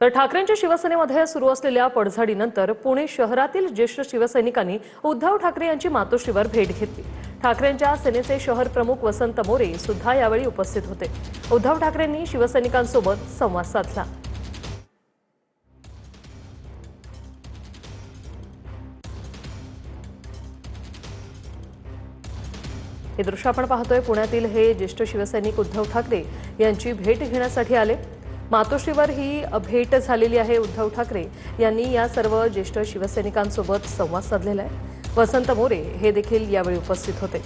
तर ठाकरेंच्या शिवसेनेमध्ये सुरू असलेल्या पडझडीनंतर पुणे शहरातील ज्येष्ठ शिवसैनिकांनी उद्धव ठाकरे यांची मातोश्रीवर भेट घेतली। ठाकरेंच्या सेनेचे शहर प्रमुख वसंत मोरे सुद्धा यावेळी उपस्थित होते। उद्धव ठाकरेंनी शिवसैनिकांसोबत संवाद साधला। हे दृश्य आपण पाहतोय। पुण्यातील हे ज्येष्ठ शिवसैनिक उद्धव ठाकरे यांची भेट घेण्यासाठी आले। मातोश्रीवर ही भेट झालेली आहे। उद्धव ठाकरे यांनी या सर्व ज्येष्ठ शिवसैनिकांसोबत संवाद साधलेला आहे। वसंत मोरे हे देखील यावेळी उपस्थित होते।